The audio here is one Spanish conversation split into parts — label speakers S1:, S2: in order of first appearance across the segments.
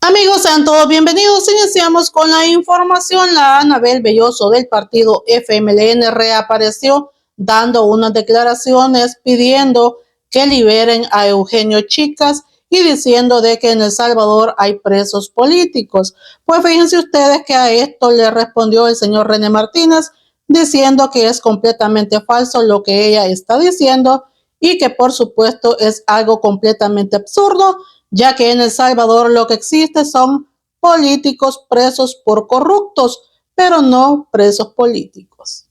S1: Amigos, sean todos bienvenidos. Iniciamos con la información. La Anabel Belloso del partido FMLN reapareció dando unas declaraciones pidiendo que liberen a Eugenio Chicas y diciendo de que en El Salvador hay presos políticos. Pues fíjense ustedes que a esto le respondió el señor René Martínez diciendo que es completamente falso lo que ella está diciendo y que por supuesto es algo completamente absurdo, ya que en El Salvador lo que existe son políticos presos por corruptos, pero no presos políticos.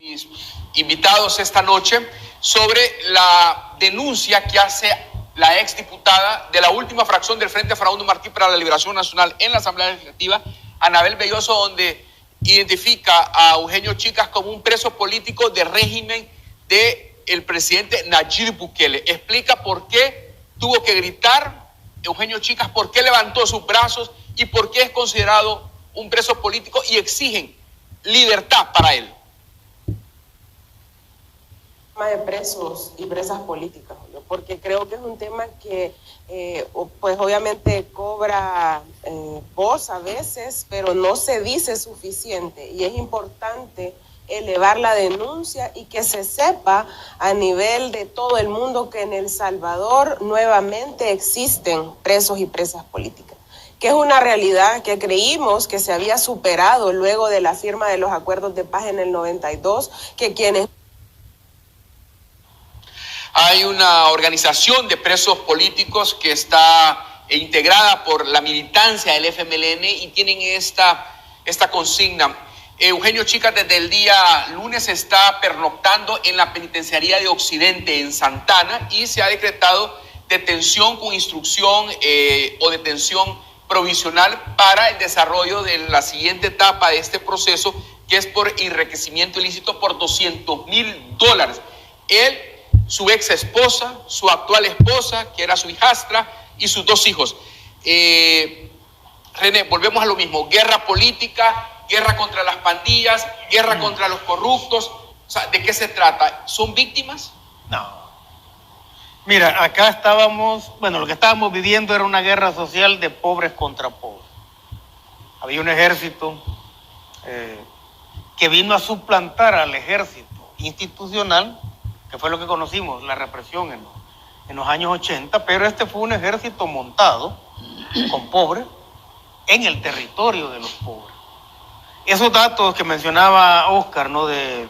S2: Mis invitados esta noche sobre la denuncia que hace la exdiputada de la última fracción del Frente Farabundo Martí para la Liberación Nacional en la Asamblea Legislativa, Anabel Belloso, donde identifica a Eugenio Chicas como un preso político de régimen del presidente Nayib Bukele. Explica por qué tuvo que gritar Eugenio Chicas, por qué levantó sus brazos y por qué es considerado un preso político y exigen libertad para él.
S3: De presos y presas políticas, ¿no? Porque creo que es un tema que pues obviamente cobra voz a veces, pero no se dice suficiente, y es importante elevar la denuncia y que se sepa a nivel de todo el mundo que en El Salvador nuevamente existen presos y presas políticas, que es una realidad que creímos que se había superado luego de la firma de los acuerdos de paz en el 92, que quienes...
S2: Hay una organización de presos políticos que está integrada por la militancia del FMLN y tienen esta consigna. Eugenio Chicas desde el día lunes está pernoctando en la penitenciaría de Occidente en Santana y se ha decretado detención con instrucción o detención provisional para el desarrollo de la siguiente etapa de este proceso, que es por enriquecimiento ilícito por $200,000. Él, su ex esposa, su actual esposa, que era su hijastra, y sus dos hijos. René, volvemos a lo mismo: guerra política, guerra contra las pandillas, guerra contra los corruptos. O sea, ¿de qué se trata? ¿Son víctimas?
S4: No. Mira, acá lo que estábamos viviendo era una guerra social de pobres contra pobres. Había un ejército que vino a suplantar al ejército institucional, que fue lo que conocimos, la represión en los años 80, pero este fue un ejército montado con pobres en el territorio de los pobres. Esos datos que mencionaba Oscar, ¿no? De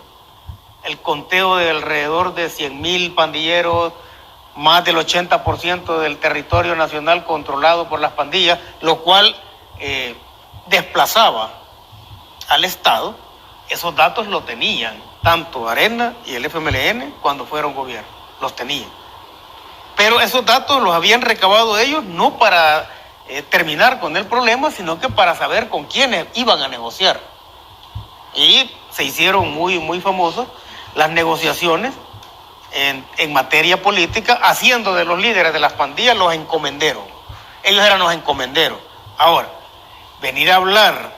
S4: el conteo de alrededor de 100,000 pandilleros, más del 80% del territorio nacional controlado por las pandillas, lo cual desplazaba al Estado. Esos datos lo tenían tanto Arena y el FMLN cuando fueron gobierno, los tenían. Pero esos datos los habían recabado ellos no para terminar con el problema, sino que para saber con quiénes iban a negociar. Y se hicieron muy, muy famosas las negociaciones en materia política, haciendo de los líderes de las pandillas los encomenderos. Ellos eran los encomenderos. Ahora, venir a hablar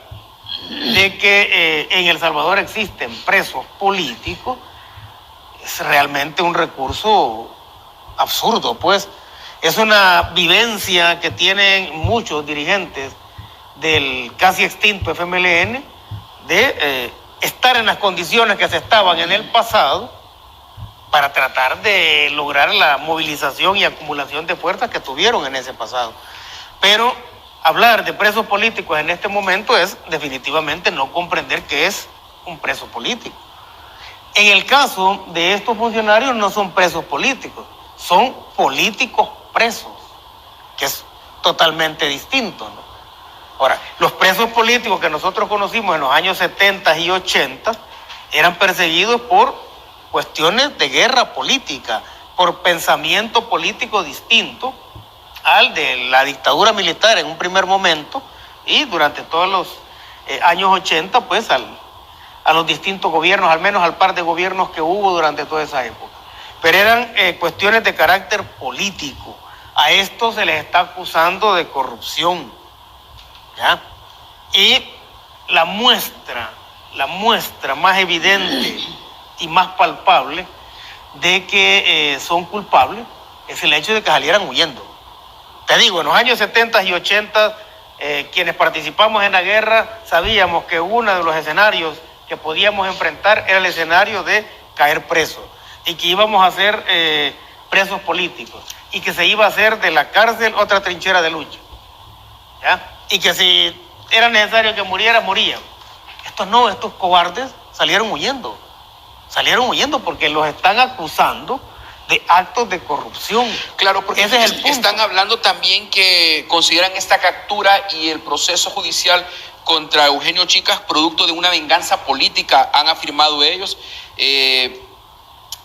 S4: de que en El Salvador existen presos políticos es realmente un recurso absurdo, pues. Es una vivencia que tienen muchos dirigentes del casi extinto FMLN de estar en las condiciones que se estaban en el pasado para tratar de lograr la movilización y acumulación de fuerzas que tuvieron en ese pasado. Pero hablar de presos políticos en este momento es definitivamente no comprender que es un preso político. En el caso de estos funcionarios no son presos políticos, son políticos presos, que es totalmente distinto, ¿no? Ahora, los presos políticos que nosotros conocimos en los años 70 y 80 eran perseguidos por cuestiones de guerra política, por pensamiento político distinto al de la dictadura militar en un primer momento, y durante todos los años 80, pues a los distintos gobiernos, al menos al par de gobiernos que hubo durante toda esa época. Pero eran cuestiones de carácter político. A estos se les está acusando de corrupción, ¿ya? Y la muestra más evidente y más palpable de que son culpables es el hecho de que salieran huyendo. Te digo, en los años 70 y 80, quienes participamos en la guerra sabíamos que uno de los escenarios que podíamos enfrentar era el escenario de caer presos y que íbamos a ser presos políticos y que se iba a hacer de la cárcel otra trinchera de lucha, ¿ya? Y que si era necesario que muriera, morían. Estos cobardes salieron huyendo porque los están acusando de actos de corrupción.
S2: Claro, porque
S4: ese es el punto.
S2: Están hablando también que consideran esta captura y el proceso judicial contra Eugenio Chicas producto de una venganza política, han afirmado ellos,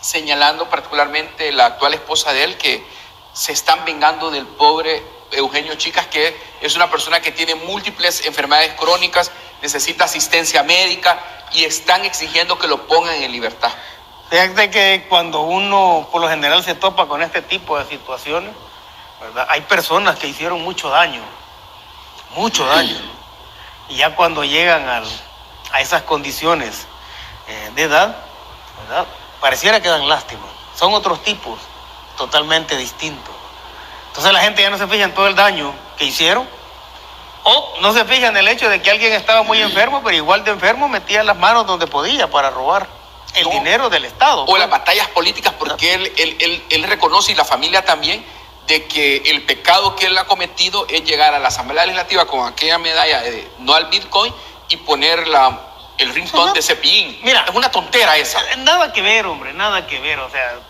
S2: señalando particularmente la actual esposa de él, que se están vengando del pobre Eugenio Chicas, que es una persona que tiene múltiples enfermedades crónicas, necesita asistencia médica y están exigiendo que lo pongan en libertad.
S4: Fíjate que cuando uno por lo general se topa con este tipo de situaciones, ¿verdad? Hay personas que hicieron mucho daño, y ya cuando llegan a esas condiciones de edad, ¿verdad? Pareciera que dan lástima. Son otros tipos totalmente distintos. Entonces la gente ya no se fija en todo el daño que hicieron, o no se fija en el hecho de que alguien estaba muy enfermo, pero igual de enfermo metía las manos donde podía para robar el dinero del Estado.
S2: O las batallas políticas, porque él reconoce, y la familia también, de que el pecado que él ha cometido es llegar a la Asamblea Legislativa con aquella medalla de no al Bitcoin y poner el ringtone de Cepillín.
S4: Mira,
S2: es una tontera esa.
S4: Nada que ver, hombre, nada que ver. O sea,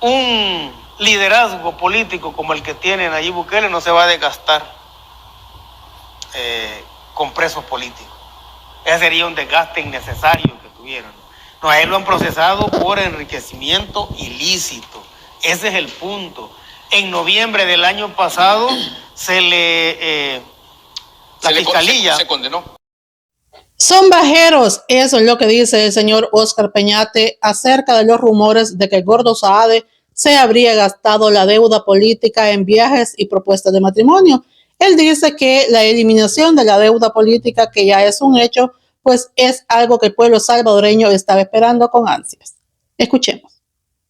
S4: un liderazgo político como el que tiene Nayib Bukele no se va a desgastar con presos políticos. Ese sería un desgaste innecesario que tuvieron. No, a él lo han procesado por enriquecimiento ilícito. Ese es el punto. En noviembre del año pasado la fiscalía
S2: se condenó.
S1: Son bajeros, eso es lo que dice el señor Oscar Peñate acerca de los rumores de que el Gordo Saade se habría gastado la deuda política en viajes y propuestas de matrimonio. Él dice que la eliminación de la deuda política, que ya es un hecho, pues es algo que el pueblo salvadoreño estaba esperando con ansias. Escuchemos.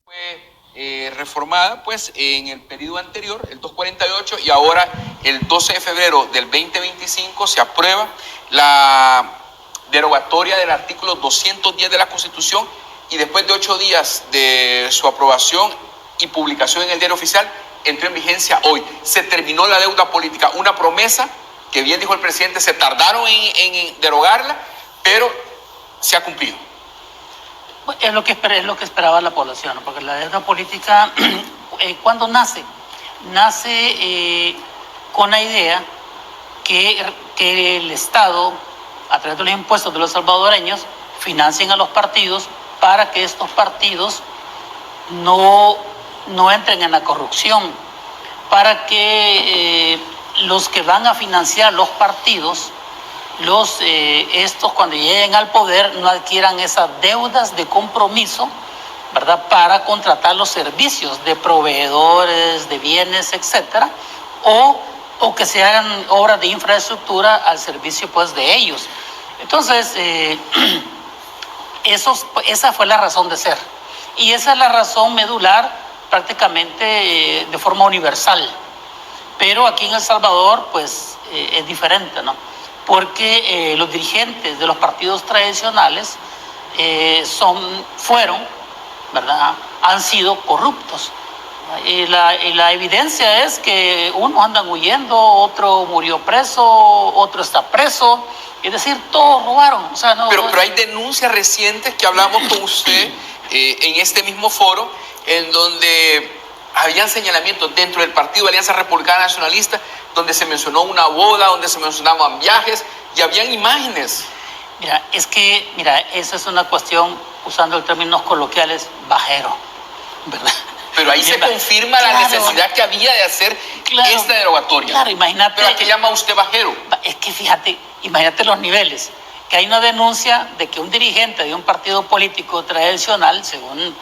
S2: Fue reformada pues en el periodo anterior, el 248, y ahora el 12 de febrero del 2025 se aprueba la derogatoria del artículo 210 de la Constitución, y después de 8 días de su aprobación y publicación en el Diario Oficial, entró en vigencia hoy. Se terminó la deuda política, una promesa que, bien dijo el presidente, se tardaron en derogarla, pero se ha cumplido.
S5: Es lo que esperaba la población, ¿no? Porque la deuda política, cuando nace con la idea que el Estado, a través de los impuestos de los salvadoreños, financien a los partidos para que estos partidos no entren en la corrupción, para que los que van a financiar los partidos, estos cuando lleguen al poder no adquieran esas deudas de compromiso, ¿verdad?, para contratar los servicios de proveedores de bienes, etcétera, o que se hagan obras de infraestructura al servicio pues de ellos. Entonces, esa fue la razón de ser, y esa es la razón medular prácticamente de forma universal. Pero aquí en El Salvador pues es diferente, ¿no? Porque los dirigentes de los partidos tradicionales fueron, ¿verdad?, han sido corruptos. Y la evidencia es que unos andan huyendo, otro murió preso, otro está preso. Es decir, todos robaron. O sea,
S2: pero hay denuncias recientes que hablamos con usted en este mismo foro, en donde habían señalamientos dentro del partido de Alianza Republicana Nacionalista, donde se mencionó una boda, donde se mencionaban viajes y habían imágenes.
S5: Mira, esa es una cuestión, usando términos coloquiales, bajero, ¿verdad?
S2: Pero ahí se confirma la necesidad que había de hacer esta derogatoria.
S5: Claro, imagínate.
S2: ¿Pero a qué llama usted bajero?
S5: Es que fíjate, imagínate los niveles. Que hay una denuncia de que un dirigente de un partido político tradicional, según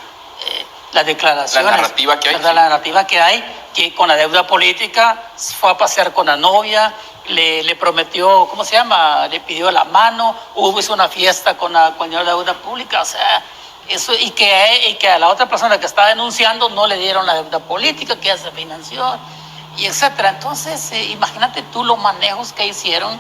S5: las declaraciones,
S2: la narrativa que hay,
S5: la narrativa que hay, que con la deuda política fue a pasear con la novia, le prometió, ¿cómo se llama?, le pidió la mano, hizo una fiesta con la deuda pública, o sea, eso, y que a la otra persona que está denunciando no le dieron la deuda política, que ya se financió. y etcétera. Entonces, imagínate tú los manejos que hicieron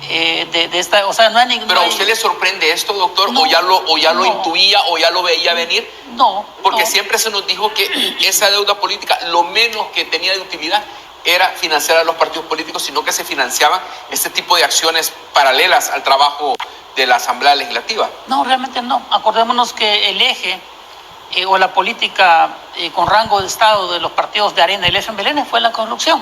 S5: de esta, o sea, no hay ningún...
S2: ¿Pero a usted le sorprende esto, doctor?
S5: No,
S2: ¿O ya lo
S5: no.
S2: intuía o ya lo veía venir?
S5: No.
S2: Porque
S5: no.
S2: siempre se nos dijo que esa deuda política, lo menos que tenía de utilidad era financiar a los partidos políticos, sino que se financiaban este tipo de acciones paralelas al trabajo de la Asamblea Legislativa.
S5: No, realmente no. Acordémonos que el eje o la política con rango de Estado de los partidos de Arena y el FMLN fue la corrupción.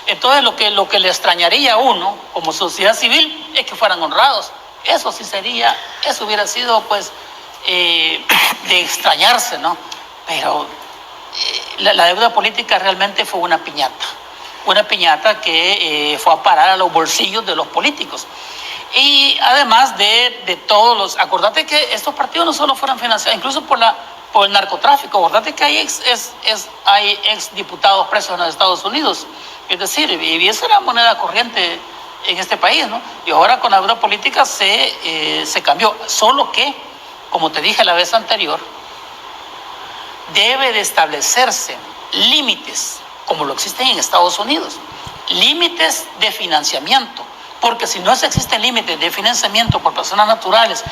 S5: Entonces lo que le extrañaría a uno como sociedad civil es que fueran honrados. Eso sí sería, eso hubiera sido pues de extrañarse, ¿no? Pero la deuda política realmente fue una piñata que fue a parar a los bolsillos de los políticos. Y además de todos los... Acordate que estos partidos no solo fueron financiados, incluso por el narcotráfico. Acordate que hay ex diputados presos en los Estados Unidos. Es decir, y eso era moneda corriente en este país, ¿no? Y ahora con la deuda política se cambió. Solo que, como te dije la vez anterior, debe de establecerse límites, como lo existen en Estados Unidos, límites de financiamiento. Porque si no existen límites de financiamiento por personas naturales.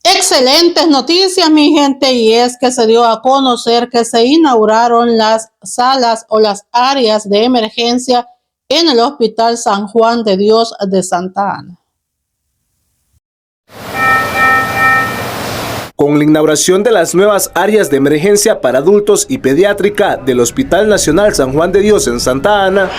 S1: Excelentes noticias, mi gente, y es que se dio a conocer que se inauguraron las salas o las áreas de emergencia en el Hospital San Juan de Dios de Santa Ana.
S6: Con la inauguración de las nuevas áreas de emergencia para adultos y pediátrica del Hospital Nacional San Juan de Dios en Santa Ana,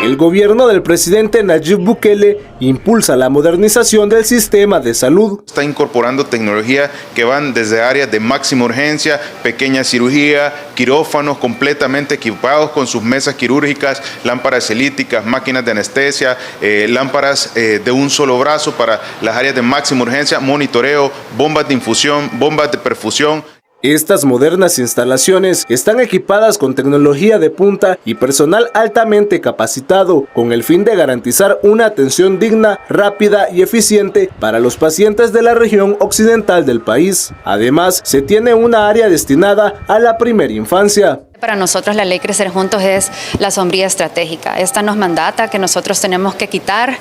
S6: el gobierno del presidente Nayib Bukele impulsa la modernización del sistema de salud.
S7: Está incorporando tecnología que van desde áreas de máxima urgencia, pequeña cirugía, quirófanos completamente equipados con sus mesas quirúrgicas, lámparas elípticas, máquinas de anestesia, lámparas de un solo brazo para las áreas de máxima urgencia, monitoreo, bombas de infusión, bombas de perfusión.
S6: Estas modernas instalaciones están equipadas con tecnología de punta y personal altamente capacitado con el fin de garantizar una atención digna, rápida y eficiente para los pacientes de la región occidental del país. Además, se tiene una área destinada a la primera infancia.
S8: Para nosotros la ley Crecer Juntos es la sombrilla estratégica. Esta nos mandata que nosotros tenemos que quitar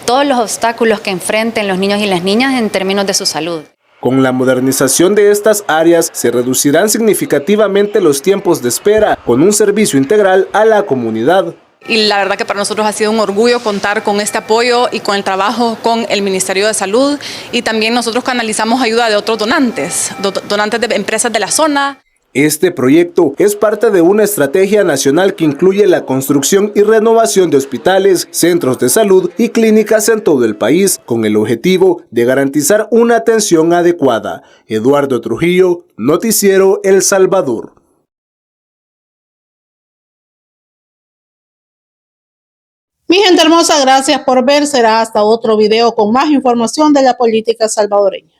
S8: todos los obstáculos que enfrenten los niños y las niñas en términos de su salud.
S6: Con la modernización de estas áreas se reducirán significativamente los tiempos de espera con un servicio integral a la comunidad.
S9: Y la verdad que para nosotros ha sido un orgullo contar con este apoyo y con el trabajo con el Ministerio de Salud, y también nosotros canalizamos ayuda de otros donantes de empresas de la zona.
S6: Este proyecto es parte de una estrategia nacional que incluye la construcción y renovación de hospitales, centros de salud y clínicas en todo el país, con el objetivo de garantizar una atención adecuada. Eduardo Trujillo, Noticiero El Salvador.
S1: Mi gente hermosa, gracias por ver. Será hasta otro video con más información de la política salvadoreña.